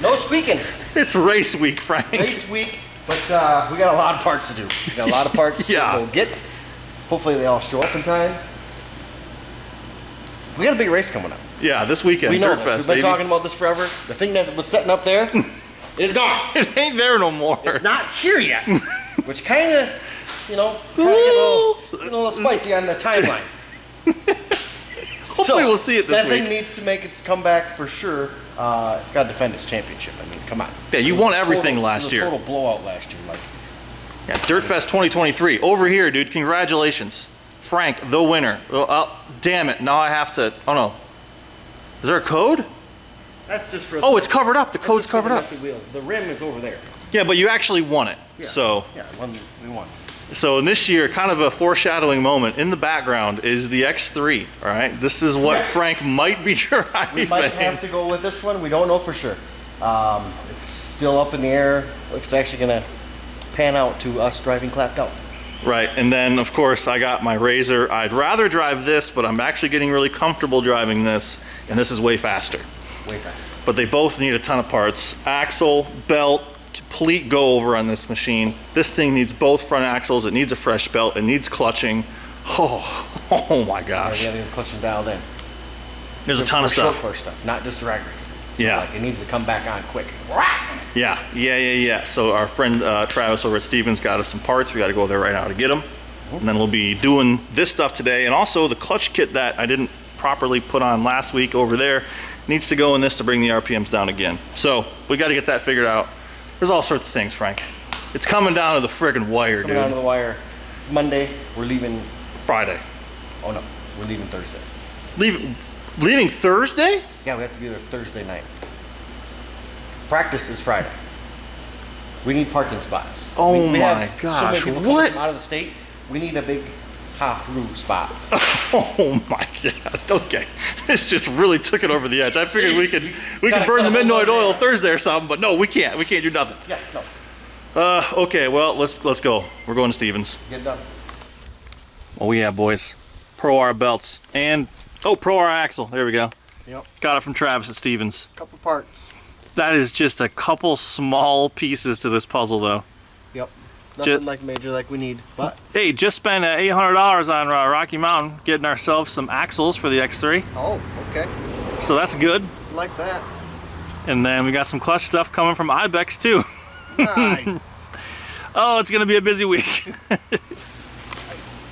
No squeaking. It's race week, Frank. Race week, but we got a lot of parts to do. We got a lot of parts to go get. Hopefully they all show up in time. We got a big race coming up. Yeah, this weekend, we know Dirtfest, We've been talking about this forever. The thing that was setting up there is gone. It ain't there no more. It's not here yet, which kind of, you know, get a little spicy on the timeline. Hopefully we'll see it this week. That thing needs to make its comeback for sure. It's got to defend its championship. I mean, come on. Yeah, you won everything last year. Total blowout last year. Like. Yeah, Dirtfest 2023 over here, dude. Congratulations, Frank, the winner. Oh, damn it! Now I have to. Oh no. Is there a code? That's just for. Oh, it's covered up. The code's covered up. The wheels. The rim is over there. Yeah, but you actually won it. Yeah. So. Yeah, we won. So in this year, kind of a foreshadowing moment, in the background is the X3, all right? This is what Frank might be driving. We might have to go with this one. We don't know for sure. It's still up in the air if it's actually going to pan out to us driving clapped out. Right, and then of course I got my RZR. I'd rather drive this, but I'm actually getting really comfortable driving this, and this is way faster. Way faster. But they both need a ton of parts. Axle, belt, complete go over on this machine. This thing needs both front axles. It needs a fresh belt. It needs clutching. Oh my gosh. Yeah, we have the clutching dialed in. There's a ton of stuff. Short stuff, not just drag race. Yeah. Like it needs to come back on quick. Yeah. So our friend Travis over at Stevens got us some parts. We got to go there right now to get them. And then we'll be doing this stuff today. And also the clutch kit that I didn't properly put on last week over there needs to go in this to bring the RPMs down again. So we got to get that figured out. There's all sorts of things, Frank. It's coming down to the friggin' wire, dude. Coming down to the wire. It's Monday. We're leaving Friday. Oh no, we're leaving Thursday. Leaving Thursday? Yeah, we have to be there Thursday night. Practice is Friday. We need parking spots. Oh we my have gosh, so many people what? coming out of the state. We need a big ha-roo spot. Oh my God, okay. This just really took it over the edge. I figured we could burn the midnight oil Thursday or something, but no, we can't. We can't do nothing. Yeah, no. Okay, well, let's go. We're going to Stevens. Get done. Well, we have, boys, Pro R belts and, Pro R axle. There we go. Yep. Got it from Travis at Stevens. Couple parts. That is just a couple small pieces to this puzzle, though. Yep. Nothing like major like we need, but. Hey, just spent $800 on Rocky Mountain getting ourselves some axles for the X3. Oh, okay. So that's good. Like that. And then we got some clutch stuff coming from Ibex too. Nice. Oh, it's gonna be a busy week.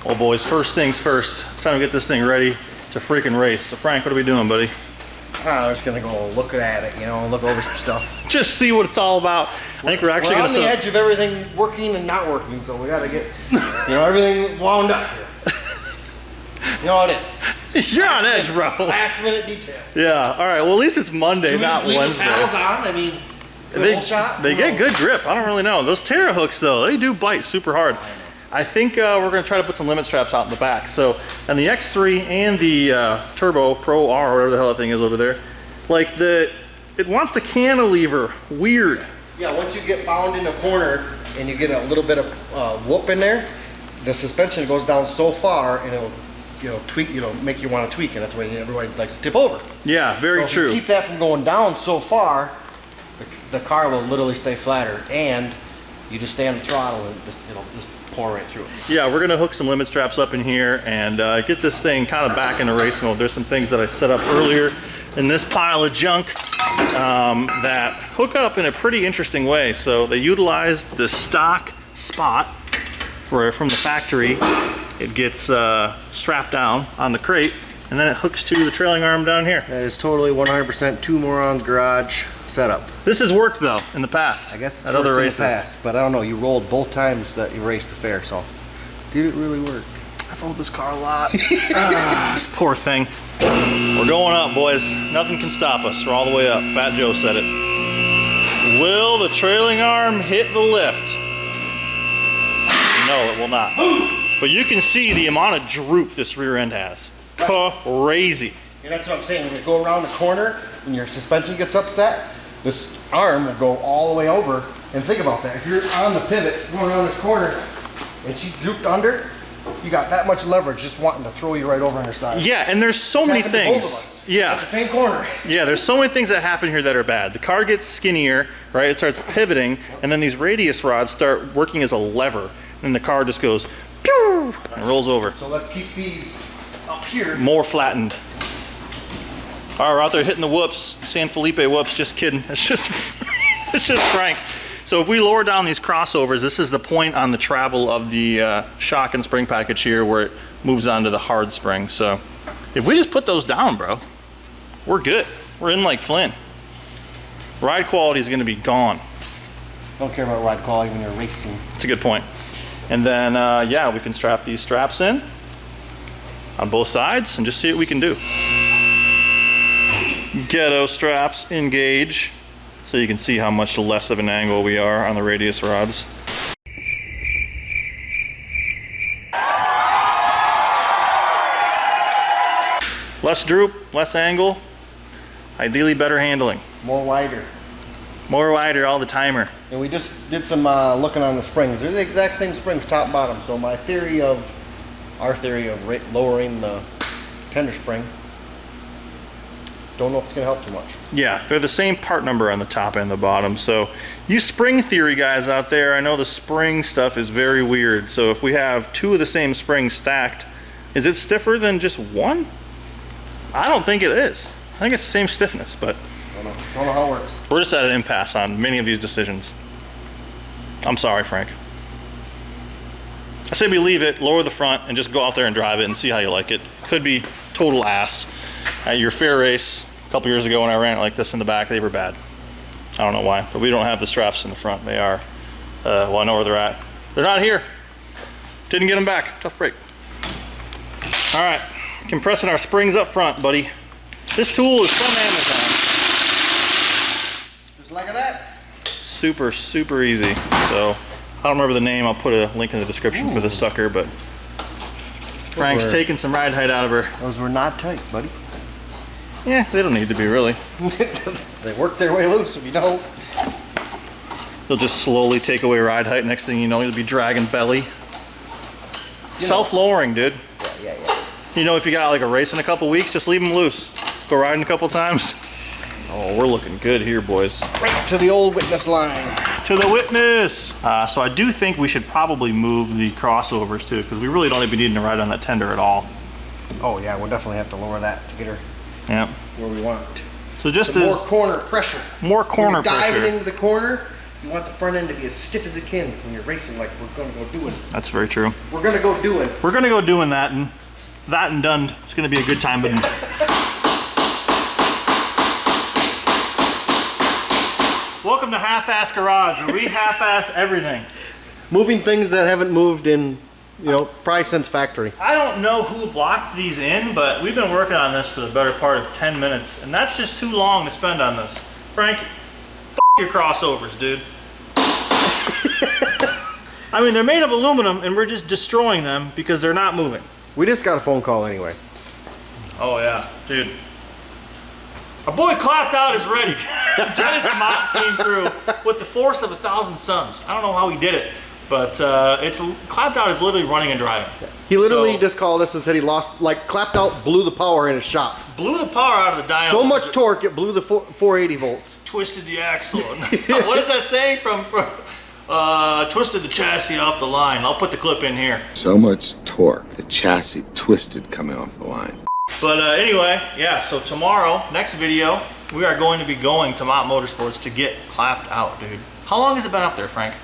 Well, boys, first things first. It's time to get this thing ready to freaking race. So Frank, what are we doing, buddy? I'm just gonna go look at it, look over some stuff. Just see what it's all about. I think we're actually on the edge of everything working and not working, so we gotta get, everything wound up here. You know what it is. You're on edge, bro. Last minute detail. Yeah. All right. Well, at least it's Monday, not Wednesday. The paddles on. I mean, they get good grip. I don't really know. Those Terra hooks, though, they do bite super hard. I think we're going to try to put some limit straps out in the back. So, and the X3 and the Turbo Pro R, or whatever the hell that thing is over there, like it wants to cantilever weird. Yeah, once you get bound in a corner and you get a little bit of whoop in there, the suspension goes down so far and it'll tweak, make you want to tweak, and that's why everybody likes to tip over. Yeah, very true. If you keep that from going down so far, the car will literally stay flatter, and you just stay on the throttle and it'll just pour right through it. Yeah, we're gonna hook some limit straps up in here and get this thing kind of back into race mode. There's some things that I set up earlier in this pile of junk that hook up in a pretty interesting way. So they utilize the stock spot from the factory. It gets strapped down on the crate, and then it hooks to the trailing arm down here. That is totally 100% Two Morons Garage setup. This has worked though in the past. I guess it's at other races. In the past, but I don't know. You rolled both times that you raced the fair, so did it really work? I've rolled this car a lot. This poor thing. We're going up, boys. Nothing can stop us. We're all the way up. Fat Joe said it. Will the trailing arm hit the lift? No, it will not. But you can see the amount of droop this rear end has. Crazy. And that's what I'm saying. When you go around the corner and your suspension gets upset, this arm will go all the way over. And think about that. If you're on the pivot going around this corner and she's drooped under, you got that much leverage just wanting to throw you right over on your side. Yeah, and there's so many Happened to both of things. us Yeah. at the same corner. Yeah, there's so many things that happen here that are bad. The car gets skinnier, right? It starts pivoting, and then these radius rods start working as a lever, and the car just goes pew and rolls over. So let's keep these up here. More flattened. All right, we're out there hitting the whoops. San Felipe whoops, just kidding. It's just, it's just Frank. So if we lower down these crossovers, this is the point on the travel of the shock and spring package here where it moves on to the hard spring. So if we just put those down, bro, we're good. We're in like Flynn. Ride quality is gonna be gone. Don't care about ride quality when you're a race team. That's a good point. And then, yeah, we can strap these straps in on both sides and just see what we can do. Ghetto straps engage, so you can see how much less of an angle we are on the radius rods. Less droop, less angle, ideally better handling. More wider. More wider all the timer. And we just did some looking on the springs. They're the exact same springs, top bottom. So our theory of lowering the tender spring, don't know if it's gonna help too much. Yeah, they're the same part number on the top and the bottom. So you spring theory guys out there, I know the spring stuff is very weird. So if we have two of the same springs stacked, is it stiffer than just one? I don't think it is. I think it's the same stiffness, but Don't know how it works. we're just at an impasse on many of these decisions. I'm sorry, Frank. I say we leave it, lower the front, and just go out there and drive it and see how you like it. Could be total ass. At your fair race a couple years ago when I ran it like this in the back, they were bad. I don't know why, but we don't have the straps in the front. They are, well, I know where they're at. They're not here. Didn't get them back. Tough break. All right, compressing our springs up front, buddy. This tool is from Amazon. Just like that. Super, super easy. So I don't remember the name. I'll put a link in the description for this sucker, but Frank's taking some ride height out of her. Those were not tight, buddy. Yeah, they don't need to be really. They work their way loose if you don't. They'll just slowly take away ride height. Next thing you know, you'll be dragging belly. Self-lowering, dude. Yeah. You know, if you got like a race in a couple weeks, just leave them loose. Go riding a couple times. Oh, we're looking good here, boys. Right to the old witness line. To the witness. So I do think we should probably move the crossovers too, because we really don't even need to ride on that tender at all. Oh yeah, we'll definitely have to lower that to get her Yep. where we want. So just More as corner pressure. more corner when you're diving pressure. into the corner, you want the front end to be as stiff as it can when you're racing like we're gonna go doing. That's very true. We're gonna go doing. We're gonna go doing that and done. It's gonna be a good time, but welcome to Half-Ass Garage, where we half-ass everything. Moving things that haven't moved in, you know, probably since factory. I don't know who locked these in, but we've been working on this for the better part of 10 minutes, and that's just too long to spend on this. Frank, your crossovers, dude. I mean, they're made of aluminum, and we're just destroying them because they're not moving. We just got a phone call anyway. Oh yeah, dude. Our boy Clapped Out is ready. Dennis Mott came through with the force of 1,000 suns. I don't know how he did it, but Clapped Out is literally running and driving. He literally So, just called us and said he lost, like, Clapped Out blew the power in his shop. blew the power out of the dyno. So much torque, it blew the 480 volts. Twisted the axle. What is that saying from twisted the chassis off the line? I'll put the clip in here. So much torque, the chassis twisted coming off the line. But anyway, yeah, so tomorrow, next video, we are going to be going to Mott Motorsports to get Clapped Out, dude. How long has it been up there, Frank?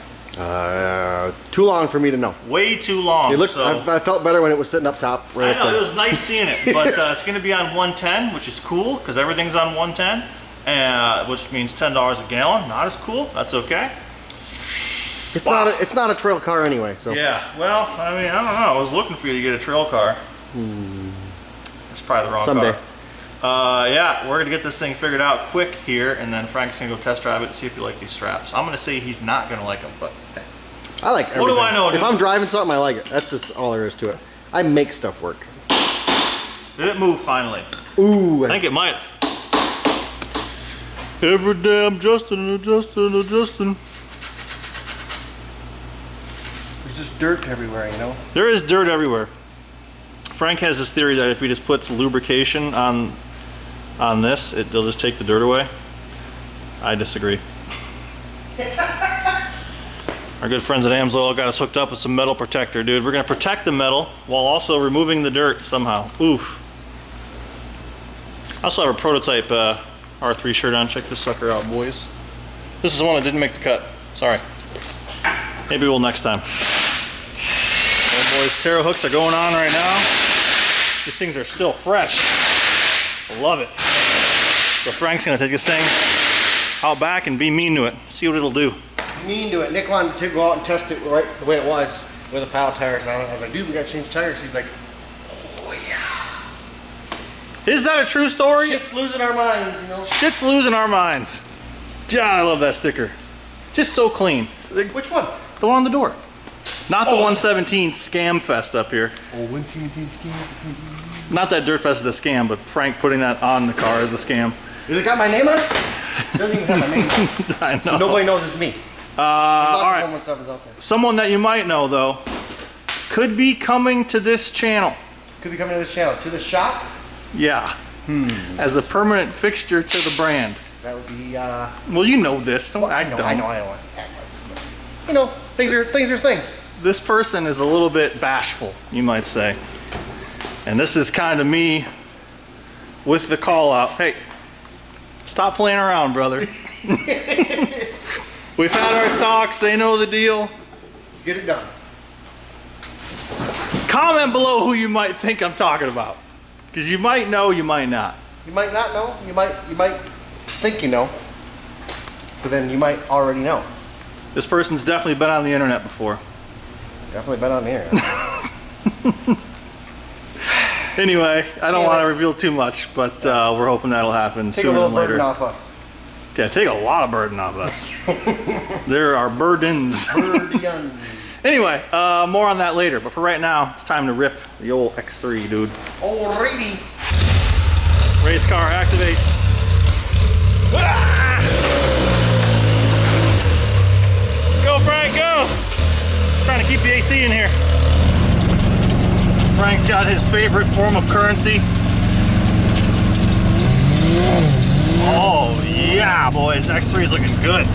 Too long for me to know. Way too long. It looked, so, I felt better when it was sitting up top. Right I know, up there. it was nice seeing it, but it's going to be on 110, which is cool, because everything's on 110, which means $10 a gallon. Not as cool, that's okay. It's Wow. it's not a trail car anyway, so. Yeah, well, I mean, I don't know. I was looking for you to get a trail car. That's probably the wrong Someday. car. Yeah, we're gonna get this thing figured out quick here, and then Frank's gonna go test drive it and see if you like these straps. I'm gonna say he's not gonna like them, but hey. I like everything. What do I know, If dude? I'm driving something, I like it. That's just all there is to it. I make stuff work. Did it move finally? Ooh. I think it might have. Every day I'm adjusting. It's just dirt everywhere, you know? There is dirt everywhere. Frank has this theory that if he just puts lubrication on this, it'll just take the dirt away. I disagree. Our good friends at Amsoil got us hooked up with some metal protector, dude. We're gonna protect the metal while also removing the dirt somehow. Oof. I also have a prototype R3 shirt on. Check this sucker out, boys. This is one that didn't make the cut. Sorry. Maybe we'll next time. Well, boys, Terra hooks are going on right now. These things are still fresh. I love it. So Frank's gonna take this thing out back and be mean to it. See what it'll do. Mean to it. Nick wanted to go out and test it right the way it was with a pile of tires on it. I was like, dude, we gotta change tires. He's like, oh yeah. Is that a true story? Shit's losing our minds, you know? Shit's losing our minds. God, I love that sticker. Just so clean. Which one? The one on the door. Not the 117 Scam Fest up here. Oh, 117. Not that Dirtfest is a scam, but Frank putting that on the car is a scam. Has it got my name on it? It doesn't even have my name on it. I know. Nobody knows it's me. All right. 117s out there. Someone that you might know, though, could be coming to this channel. Could be coming to this channel. To the shop? Yeah. As a permanent fixture to the brand. That would be, Well, you know this. Don't act dumb. I know. You know, things are things. This person is a little bit bashful, you might say. And this is kind of me with the call out. Hey, stop playing around, brother. We've had our talks. They know the deal. Let's get it done. Comment below who you might think I'm talking about. Because you might know, you might not. You might not know. You might think you know. But then you might already know. This person's definitely been on the internet before. Definitely been on the internet. Anyway, I don't want to reveal too much, but we're hoping that'll happen Take a sooner little than later. burden off us. Yeah, take a lot of burden off us. There are burdens. Burden. Anyway, more on that later. But for right now, it's time to rip the old X3, dude. Alrighty. Race car, activate. Ah! Go, Frank, go! Trying to keep the AC in here. Frank's got his favorite form of currency. Oh, yeah, boys. X3 is looking good.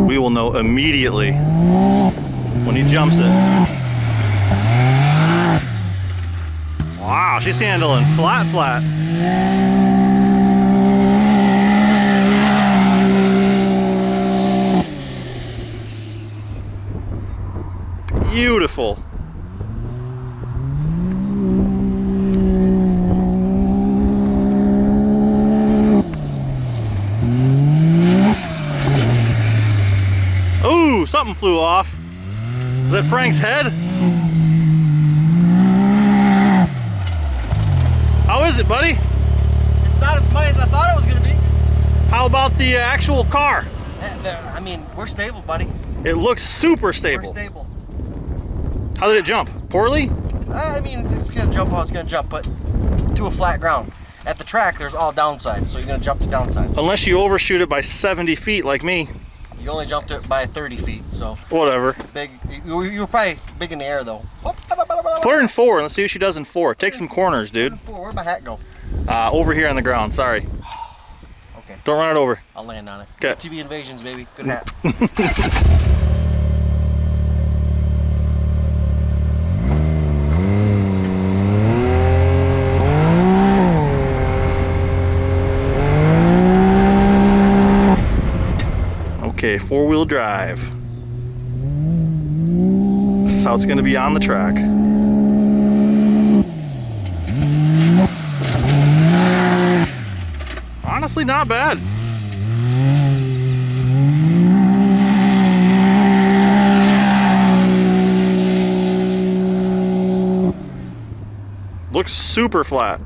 We will know immediately when he jumps it. Wow, she's handling flat. Beautiful. Ooh, something flew off. Is that Frank's head? How is it, buddy? It's not as money as I thought it was going to be. How about the actual car? I mean, we're stable, buddy. It looks super We're stable. stable. How did it jump? Poorly? I mean, it's going to jump how it's going to jump, but to a flat ground. At the track, there's all downsides, so you're going to jump the downsides. Unless you overshoot it by 70 feet like me. You only jumped it by 30 feet, so Whatever. big. You were probably big in the air, though. Put her in 4 and let's see what she does in 4. Take some corners, dude. Where'd my hat go? Over here on the ground, sorry. Okay, Don't run it over. I'll land on it. 'Kay. TV Invasions, baby. Good hat. Okay, 4-wheel drive. This is how it's gonna be on the track. Honestly, not bad. Looks super flat.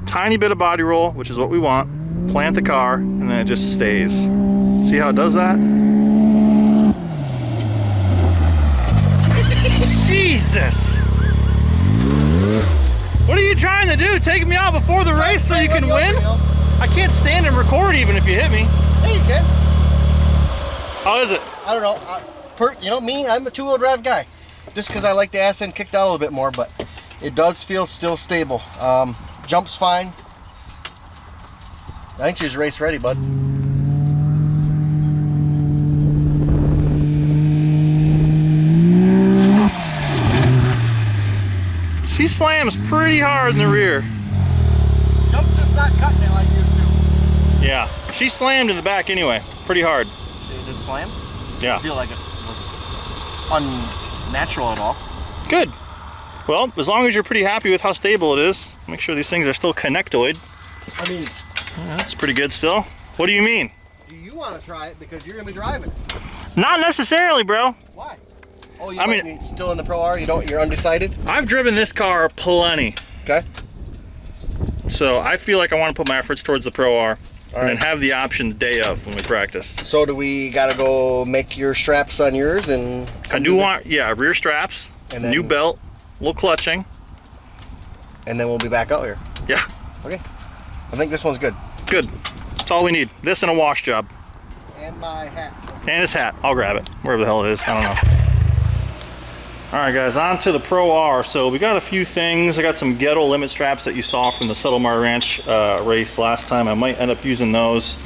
Tiny bit of body roll, which is what we want. Plant the car, and then it just stays. See how it does that? Jesus! What are you trying to do? Taking me out before the race so you can win? I can't stand and record even if you hit me. Hey, you can. How is it? I don't know. You know me, I'm a two-wheel drive guy. Just because I like the ass end kicked out a little bit more, but it does feel still stable. Jump's fine. I think she's race ready, bud. She slams pretty hard in the rear. Jump's just not cutting it like used to. Yeah, she slammed in the back anyway, pretty hard. It did slam? Yeah. I feel like it was unnatural at all. Good. Well, as long as you're pretty happy with how stable it is, make sure these things are still connectoid. I mean, Yeah, that's pretty good still. What do you mean? do you want to try it because you're gonna be driving it? Not necessarily, bro. Why? Oh, you I might mean- be still in the Pro R. You're undecided. I've driven this car plenty, Okay. so I feel like I want to put my efforts towards the Pro R All and then right. have the option the day of when we practice. So do we gotta go make your straps on yours and? I do want, yeah, rear straps, And then- new belt, a little clutching. And then we'll be back out here. Yeah, Okay. I think this one's good. good. That's all we need. This and a wash job. And my hat. And his hat. I'll grab it. Wherever the hell it is. I don't know. Alright guys, on to the Pro R. So we got a few things. I got some ghetto limit straps that you saw from the Settlemar Ranch race last time. I might end up using those.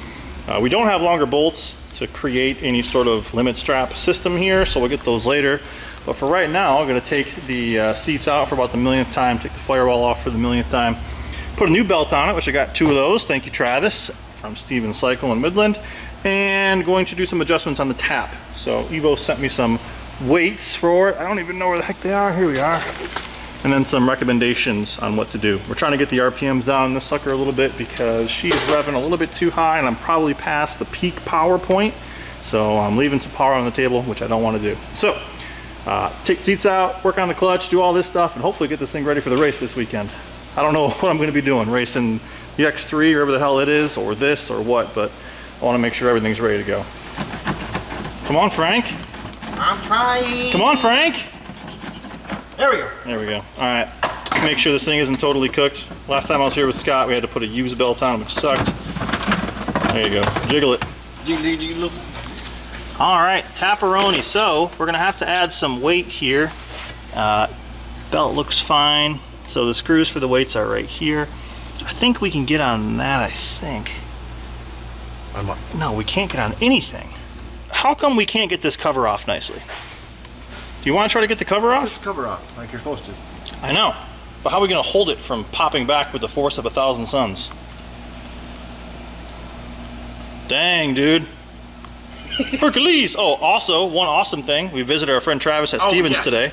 We don't have longer bolts to create any sort of limit strap system here, so we'll get those later. But for right now, I'm going to take the seats out for about the millionth time, take the firewall off for the millionth time, put a new belt on it, which I got 2 of those. Thank you, Travis, from Steven Cycle in Midland. And going to do some adjustments on the Tapp. So Evo sent me some weights for it. I don't even know where the heck they are. Here we are. And then some recommendations on what to do. We're trying to get the RPMs down in this sucker a little bit because she is revving a little bit too high and I'm probably past the peak power point. So I'm leaving some power on the table, which I don't want to do. So take the seats out, work on the clutch, do all this stuff, and hopefully get this thing ready for the race this weekend. I don't know what I'm going to be doing, racing the X3, wherever the hell it is, or this, or what, but I want to make sure everything's ready to go. Come on, Frank. I'm trying. Come on, Frank. There we go. There we go. All right. Make sure this thing isn't totally cooked. Last time I was here with Scott, we had to put a used belt on, which sucked. There you go. Jiggle it. Jiggle. All right, Tapperoni. So we're gonna have to add some weight here. Belt looks fine. So the screws for the weights are right here. I think we can get on that, I think. On what? No, we can't get on anything. How come we can't get this cover off nicely? Do you want to try to get the cover off? Just cover off like you're supposed to. I know. But how are we going to hold it from popping back with the force of 1,000 suns? Dang, dude. Hercules! Oh, also, one awesome thing. We visited our friend Travis at Stevens yes. today.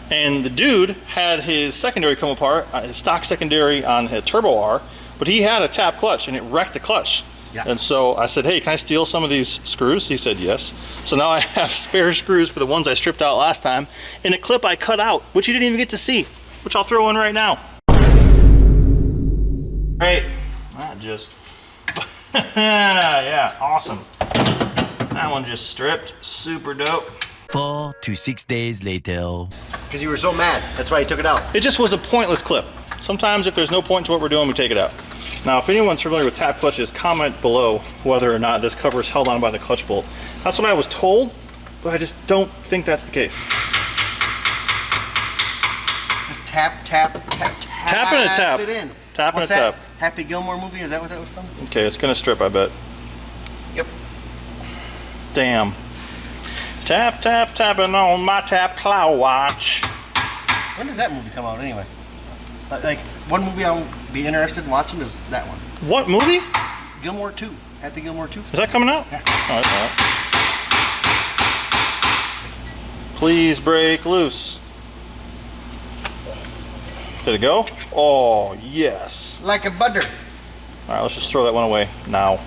And the dude had his secondary come apart, his stock secondary on a Turbo R, but he had a Tapp clutch and it wrecked the clutch. Yeah. And so I said, hey, can I steal some of these screws? He said yes. So now I have spare screws for the ones I stripped out last time in a clip I cut out, which you didn't even get to see, which I'll throw in right now. Right, that just, yeah, awesome. That one just stripped, super dope. 4 to 6 days later. Because you were so mad. That's why you took it out. It just was a pointless clip. Sometimes if there's no point to what we're doing, we take it out. Now, if anyone's familiar with Tapp clutches, comment below whether or not this cover is held on by the clutch bolt. That's what I was told, but I just don't think that's the case. Just tap and a tap. it in. Tap and What's a that? tap. Happy Gilmore movie? Is that what that was from? Okay, it's gonna strip, I bet. Yep. Damn. Tap, tap, tapping on my Tapp cloud watch. When does that movie come out anyway? Like, one movie I'll be interested in watching is that one. What movie? Gilmore 2. Happy Gilmore 2. Is that coming out? Yeah. Oh, that's all right. Please break loose. Did it go? Oh, yes. Like a butter. All right, let's just throw that one away now.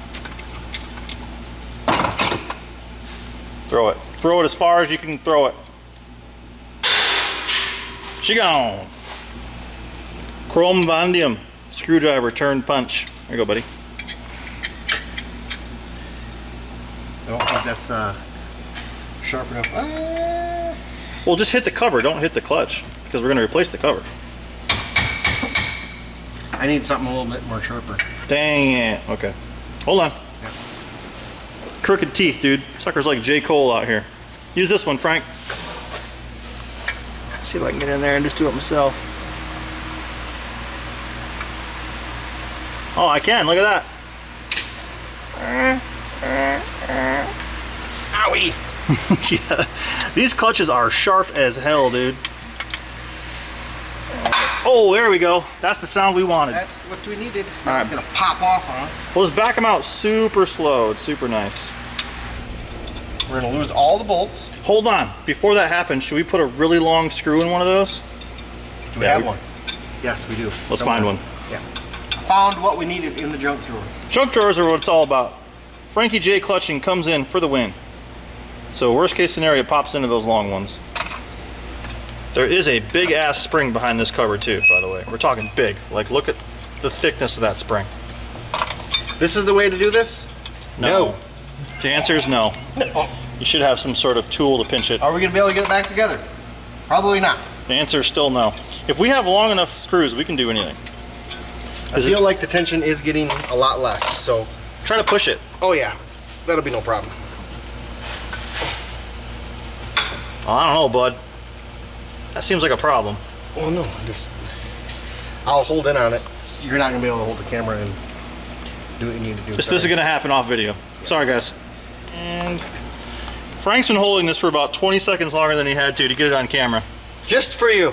Throw it. Throw it as far as you can throw it. She gone. Chrome Vandium screwdriver turn punch. There you go, buddy. I don't think that's sharp enough. Well, just hit the cover. Don't hit the clutch because we're going to replace the cover. I need something a little bit more sharper. Dang it. Okay. Hold on. Yep. crooked teeth, dude. Sucker's like J. Cole out here. Use this one, Frank. See if I can get in there and just do it myself. Oh, I can. Look at that. Owie. Yeah. These clutches are sharp as hell, dude. Oh, there we go. That's the sound we wanted. That's what we needed. All Now right. it's gonna pop off on us. We'll just back them out super slow. It's super nice. We're gonna lose all the bolts. Hold on. Before that happens, should we put a really long screw in one of those? Do we have one? Yes, we do. Let's find one. Yeah. Found what we needed in the junk drawer. Junk drawers are what it's all about. Frankie J clutching comes in for the win. So worst case scenario, it pops into those long ones. There is a big ass spring behind this cover too, by the way. We're talking big. Like, look at the thickness of that spring. This is the way to do this? No. The answer is no. No. You should have some sort of tool to pinch it. Are we gonna be able to get it back together? Probably not. The answer is still no. If we have long enough screws, we can do anything. I feel like the tension is getting a lot less, so. Try to push it. Oh yeah, that'll be no problem. Oh, I don't know, bud. That seems like a problem. Oh no, I'll hold in on it. You're not gonna be able to hold the camera and do what you need to do. This is gonna happen off video. Sorry guys. And Frank's been holding this for about 20 seconds longer than he had to get it on camera. Just for you.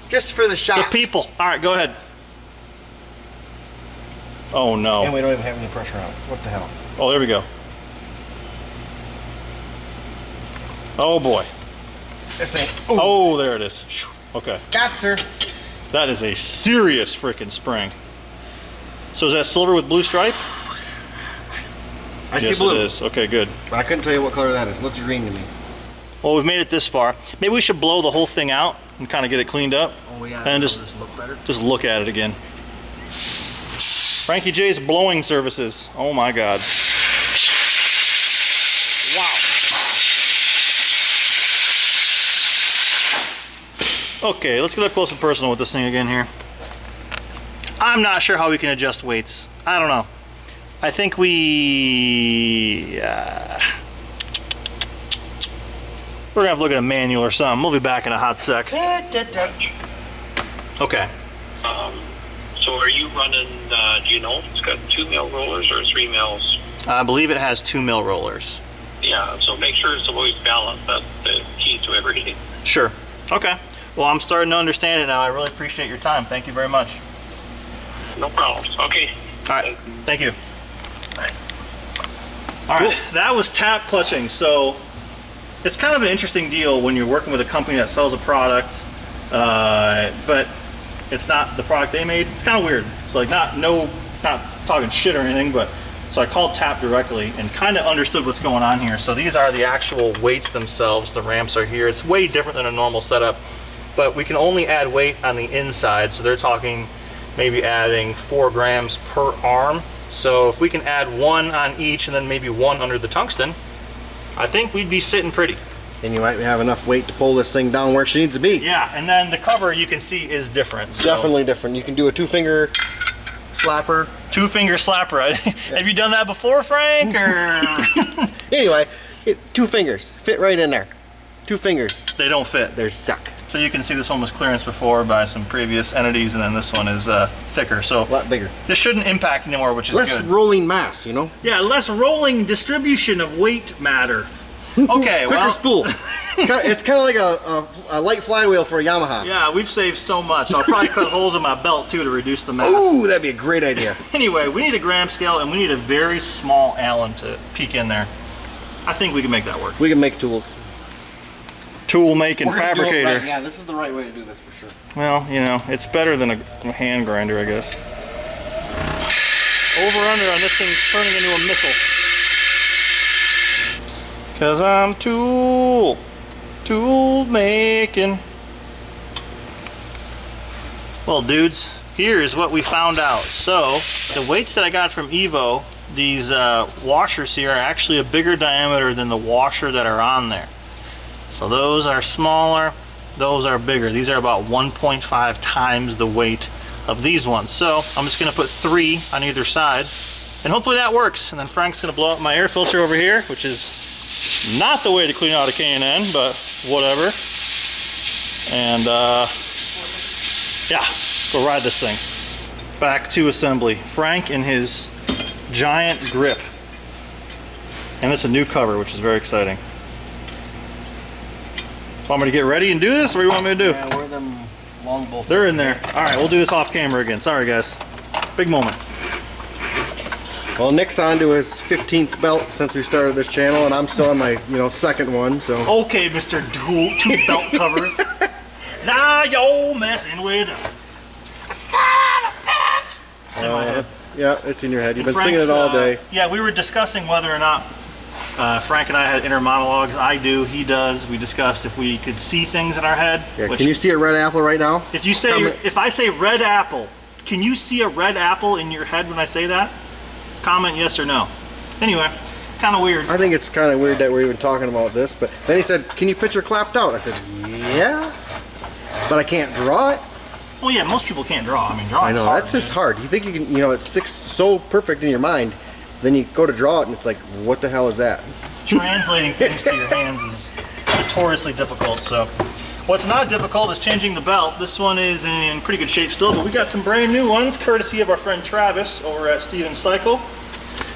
Just for the The shot. people. All right, go ahead. Oh no. And we don't even have any pressure on it. What the hell? Oh, there we go. Oh boy. This ain't. Ooh. Oh, there it is. Okay. Got sir. That is a serious freaking spring. So is that silver with blue stripe? I Yes, see blue. it is. Okay, good. But I couldn't tell you what color that is. It looks green to me. Well, we've made it this far. Maybe we should blow the whole thing out and kind of get it cleaned up. Oh yeah. And does just this look better? Just look at it again. Frankie J's blowing services. Oh my God. Wow. Okay, let's get up close and personal with this thing again here. I'm not sure how we can adjust weights. I don't know. I think we're gonna have to look at a manual or something. We'll be back in a hot sec. Okay. So are you running, do you know if it's got 2 mil rollers or 3 mils? I believe it has 2 mil rollers. Yeah, so make sure it's always balanced. That's the key to everything. Sure. Okay. Well, I'm starting to understand it now. I really appreciate your time. Thank you very much. No problems. Okay. All right. Thank you. Bye. All right. That was Tapp clutching. So it's kind of an interesting deal when you're working with a company that sells a product, but it's not the product they made. It's kind of weird. It's like not talking shit or anything, but so I called Tapp directly and kind of understood what's going on here. So these are the actual weights themselves. The ramps are here. It's way different than a normal setup, but we can only add weight on the inside. So they're talking maybe adding 4 grams per arm. So if we can add 1 on each and then maybe 1 under the tungsten, I think we'd be sitting pretty. And you might have enough weight to pull this thing down where she needs to be. Yeah, and then the cover you can see is different. So. Definitely different. You can do a 2-finger slapper. 2-finger slapper. Have you done that before, Frank? Or Anyway, 2 fingers fit right in there. 2 fingers. they don't fit. They're stuck. So you can see this one was clearance before by some previous entities, and then this one is thicker. A So lot bigger. this shouldn't impact anymore, which is Less good. rolling mass, you know? Yeah, less rolling distribution of weight matter. Okay, Quicker well. spool. It's kind of like a light flywheel for a Yamaha. Yeah, we've saved so much. I'll probably cut holes in my belt too to reduce the mass. Ooh, that'd be a great idea. Anyway, we need a gram scale and we need a very small Allen to peek in there. I think we can make that work. We can make tools. Tool making We're gonna do it fabricator. right. Yeah, this is the right way to do this for sure. Well, you know, it's better than a hand grinder, I guess. Over under on this thing turning into a missile. Cause I'm tool making. Well, dudes, here's what we found out. So, the weights that I got from Evo, these washers here are actually a bigger diameter than the washer that are on there. So those are smaller, those are bigger. These are about 1.5 times the weight of these ones. So I'm just gonna put 3 on either side And hopefully that works. And then Frank's gonna blow up my air filter over here, which is not the way to clean out a K&N, but whatever. And yeah, go ride this thing. Back to assembly. Frank in his giant grip. And it's a new cover, which is very exciting. Want me to get ready and do this, or what do you want me to do? Yeah, where are them long bolts? They're in there. All right, we'll do this off camera again. Sorry, guys. Big moment. Well, Nick's on to his 15th belt since we started this channel, and I'm still on my, second one, so. Okay, Mr. Two belt covers. Now you're messing with them. Son of a bitch! It's in my head. Yeah, it's in your head. You've been Frank's, singing it all day. Yeah, we were discussing whether or not Frank and I had inner monologues. I do, he does. We discussed if we could see things in our head. Yeah, can you see a red apple right now? If I say red apple, can you see a red apple in your head when I say that? Comment yes or no. Anyway, kind of weird. I think it's kind of weird that we're even talking about this, but then he said, can you picture clapped out? I said, yeah, but I can't draw it. Well, yeah, most people can't draw. I mean, drawing's I know, hard, that's just hard. You think you can, it's so perfect in your mind, then you go to draw it and it's like, what the hell is that? Translating things to your hands is notoriously difficult, so. What's not difficult is changing the belt. This one is in pretty good shape still, but we got some brand new ones, courtesy of our friend Travis over at Stevens Cycle.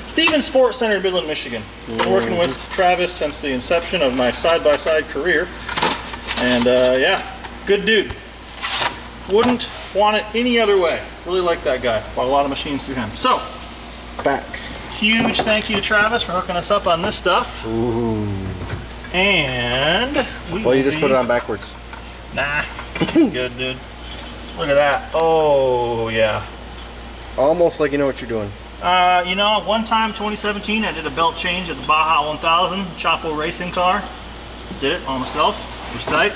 Stevens Sports Center in Midland, Michigan. Been working with Travis since the inception of my side-by-side career. And yeah, good dude. Wouldn't want it any other way. Really like that guy. Bought a lot of machines through him. So, Facts. huge thank you to Travis for hooking us up on this stuff. Ooh. And Well, you just put it on backwards. Nah, good dude. Look at that. Oh yeah. Almost like you know what you're doing. One time, 2017, I did a belt change at the Baja 1000 Chapo racing car. Did it all myself. It was tight.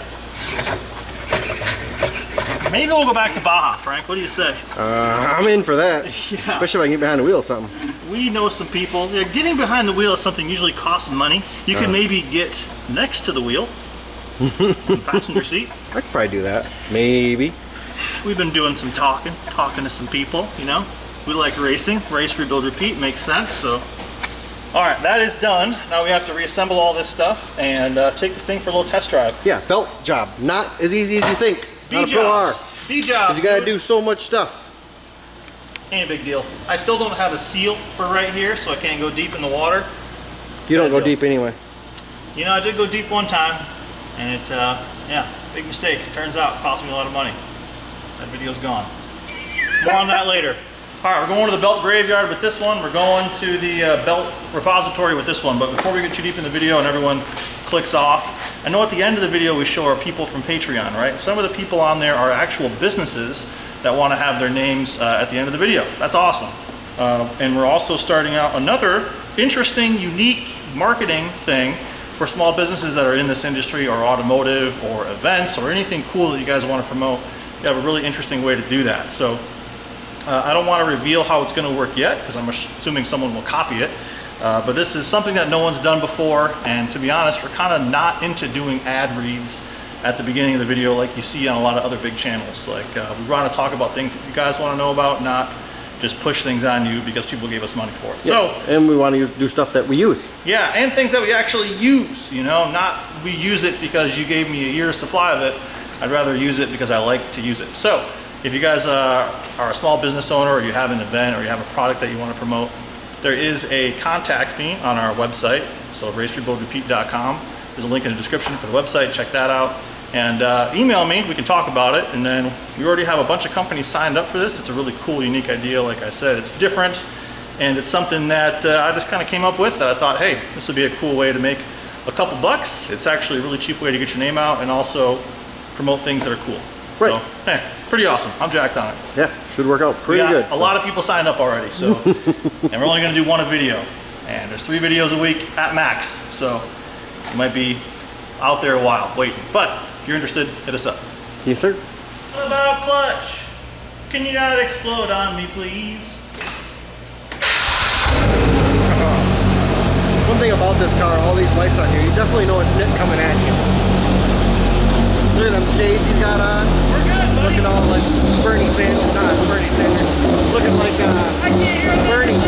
Maybe we'll go back to Baja, Frank. What do you say? I'm in for that. Yeah. Especially if I can get behind the wheel or something. We know some people. Yeah, getting behind the wheel is something usually costs money. You can maybe get next to the wheel, passenger seat. I could probably do that. Maybe. We've been doing some talking to some people, We like racing. Race, rebuild, repeat. Makes sense, so. All right, that is done. Now we have to reassemble all this stuff and take this thing for a little test drive. Yeah, belt job. Not as easy as you think. Not a pro R. B-jobs. You gotta do so much stuff. Ain't a big deal. I still don't have a seal for right here, so I can't go deep in the water. You don't go deep anyway. I did go deep one time, and it, yeah, big mistake. Turns out it cost me a lot of money. That video's gone. More on that later. All right, we're going to the belt graveyard with this one. We're going to the belt repository with this one. But before we get too deep in the video and everyone clicks off, I know at the end of the video we show our people from Patreon, right? Some of the people on there are actual businesses that want to have their names at the end of the video. That's awesome. And we're also starting out another interesting, unique marketing thing for small businesses that are in this industry or automotive or events or anything cool that you guys want to promote. We have a really interesting way to do that. So I don't want to reveal how it's going to work yet because I'm assuming someone will copy it. But this is something that no one's done before, and to be honest, we're kind of not into doing ad reads at the beginning of the video like you see on a lot of other big channels. Like we want to talk about things that you guys want to know about, not just push things on you because people gave us money for it. Yeah, so, and we want to do stuff that we use. Yeah, and things that we actually use, not we use it because you gave me a year's supply of it. I'd rather use it because I like to use it. So if you guys are a small business owner, or you have an event, or you have a product that you want to promote, there is a contact me on our website, so racerebuildrepeat.com. There's a link in the description for the website, check that out. And email me, we can talk about it. And then we already have a bunch of companies signed up for this. It's a really cool, unique idea. Like I said, it's different. And it's something that I just kind of came up with that I thought, hey, this would be a cool way to make a couple bucks. It's actually a really cheap way to get your name out and also promote things that are cool. Right. So, hey, pretty awesome. I'm jacked on it. Yeah, should work out pretty good. A lot of people signed up already, so. And we're only gonna do one a video. And there's 3 videos a week at max. So you might be out there a while waiting. But if you're interested, hit us up. Yes, sir. What about clutch? Can you not explode on me, please? One thing about this car, all these lights on here, you definitely know it's Nick coming at you. Look at them shades he's got on. We're good, buddy. Looking all like Bernie Sanders, not Bernie Sanders. Looking like I can't hear Bernie.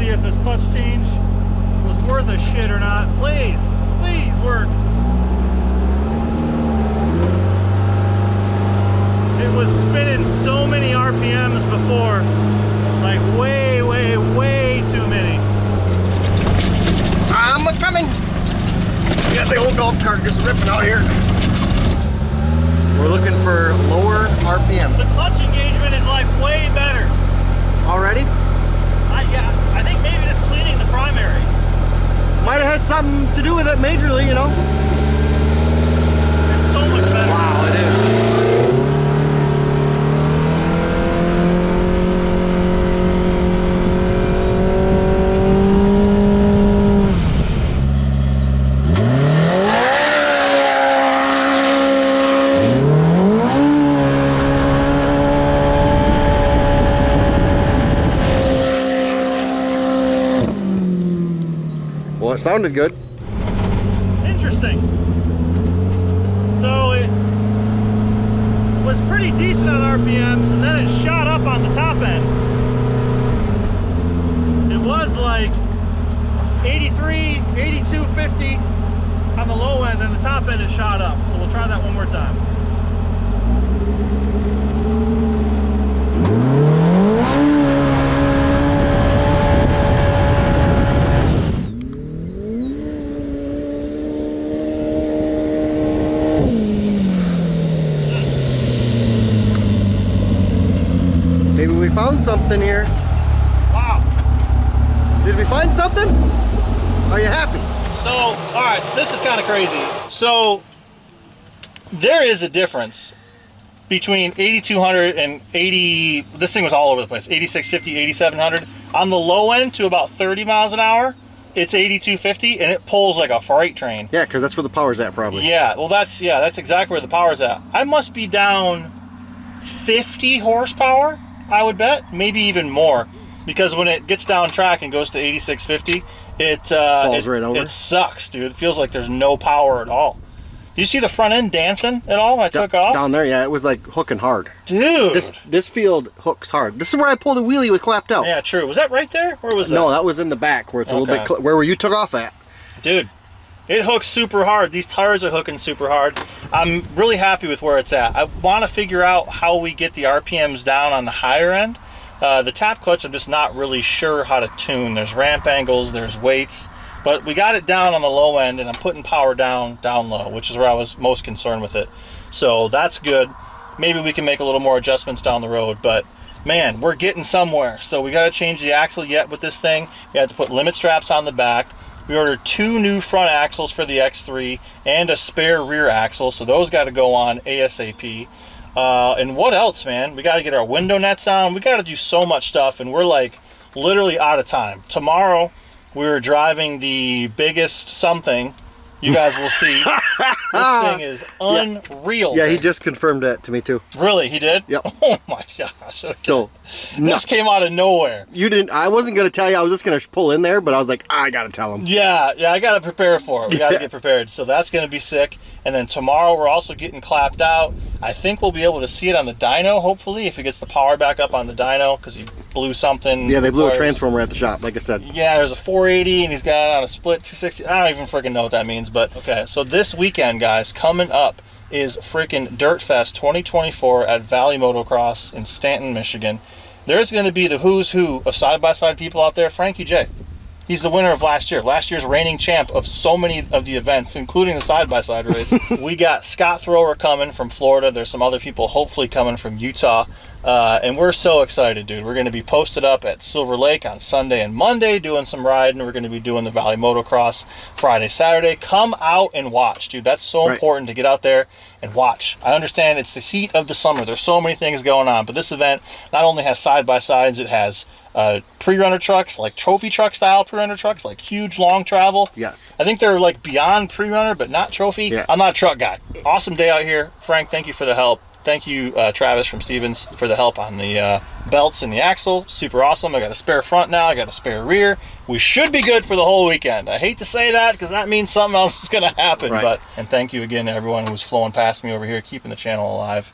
see if this clutch change was worth a shit or not. Please, please work. It was spinning so many RPMs before, like way, way, way too many. I'm coming. We got the old golf cart just ripping out here. We're looking for lower RPM. The clutch engagement is like way better. Already? Yeah, I think maybe just cleaning the primary. Might have had something to do with it majorly, you know? It's so much better. Wow, it is. Well, it sounded good. Interesting. So it was pretty decent on RPMs, and then it shot up on the top end. It was like 83, 82, 50 on the low end, and the top end is shot up. So we'll try that one more time. Maybe we found something here. Wow. Did we find something? Are you happy? So, all right, this is kind of crazy. So, there is a difference between 8200 and 80, this thing was all over the place, 8650, 8700. On the low end to about 30 miles an hour, it's 8250, and it pulls like a freight train. Yeah, because that's where the power's at probably. Yeah, well that's exactly where the power's at. I must be down 50 horsepower, I would bet, maybe even more. Because when it gets down track and goes to 8650, it falls right over. It sucks, dude. It feels like there's no power at all. Do you see the front end dancing at all when I took off? Down there, yeah, it was like hooking hard. Dude. This field hooks hard. This is where I pulled a wheelie with clapped out. Yeah, true. Was that right there? Where was that? No, that was in the back where it's a little bit, where you took off at. Dude, it hooks super hard. These tires are hooking super hard. I'm really happy with where it's at. I want to figure out how we get the RPMs down on the higher end. The Tapp clutch, I'm just not really sure how to tune. There's ramp angles, there's weights, but we got it down on the low end, and I'm putting power down low, which is where I was most concerned with it. So that's good. Maybe we can make a little more adjustments down the road, but man, we're getting somewhere. So we got to change the axle yet with this thing. We have to put limit straps on the back. We ordered 2 new front axles for the X3 and a spare rear axle, so those got to go on ASAP. And what else, man? We got to get our window nets on. We got to do so much stuff, and we're like literally out of time. Tomorrow, we're driving the biggest something. You guys will see. This thing is unreal. Yeah, he just confirmed that to me too. Really? He did? Yep. Oh my gosh. Okay. So, this came out of nowhere. You didn't, I wasn't going to tell you, I was just going to pull in there, but I was like, I got to tell him. Yeah, I got to prepare for it. We got to get prepared. So that's going to be sick. And then tomorrow we're also getting clapped out. I think we'll be able to see it on the dyno, hopefully, if it gets the power back up on the dyno, because he blew something. Yeah, they blew a transformer at the shop, like I said. Yeah, there's a 480, and he's got it on a split 260. I don't even freaking know what that means, but okay. So this weekend, guys, coming up is freaking Dirtfest 2024 at Valley Motocross in Stanton, Michigan. There's going to be the who's who of side-by-side people out there. Frankie J. He's the winner of last year's reigning champ of so many of the events, including the side-by-side race. We got Scott Thrower coming from Florida. There's some other people hopefully coming from Utah. And we're so excited, dude. We're going to be posted up at Silver Lake on Sunday and Monday doing some riding. We're going to be doing the Valley Motocross Friday, Saturday. Come out and watch, dude. That's so important to get out there and watch. I understand it's the heat of the summer. There's so many things going on. But this event not only has side-by-sides, it has pre-runner trucks, like trophy truck style pre-runner trucks, like huge long travel. Yes. I think they're like beyond pre-runner, but not trophy. Yeah. I'm not a truck guy. Awesome day out here. Frank, thank you for the help. Thank you, Travis from Stevens, for the help on the belts and the axle. Super awesome. I got a spare front now. I got a spare rear. We should be good for the whole weekend. I hate to say that because that means something else is going to happen. But and thank you again to everyone who's flowing past me over here, keeping the channel alive.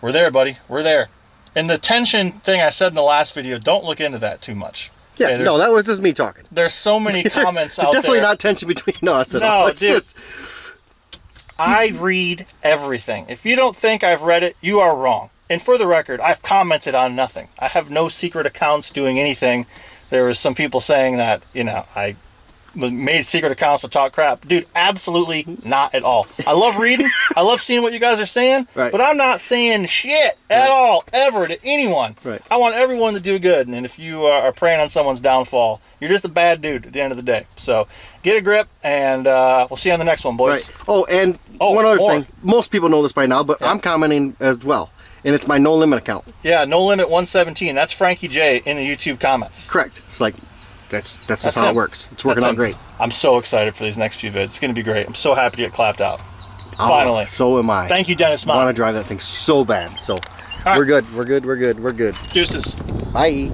We're there, buddy. We're there. And the tension thing I said in the last video, don't look into that too much. Yeah, Okay, no, that was just me talking. There's so many comments There's out definitely there. not tension between us at No, all. It's dude. just I read everything. If you don't think I've read it, you are wrong. And for the record, I've commented on nothing. I have no secret accounts doing anything. There was some people saying that, you know, I made secret accounts to talk crap. Dude, absolutely not at all. I love reading. I love seeing what you guys are saying. Right. But I'm not saying shit at all, ever, to anyone. Right. I want everyone to do good. And if you are preying on someone's downfall, you're just a bad dude at the end of the day. So get a grip, and we'll see you on the next one, boys. right. Oh, and Oh, one other more. thing. Most people know this by now, but I'm commenting as well. And it's my no limit account. Yeah, No Limit 117. That's Frankie J in the YouTube comments. Correct. It's like that's just That's how him. it works. It's working That's out him. great. I'm so excited for these next few vids. It's going to be great. I'm so happy to get clapped out. Oh, Finally. so am I. Thank you, Dennis I want Mott. to drive that thing so bad. So right. we're good. We're good. We're good. We're good. Deuces. Bye.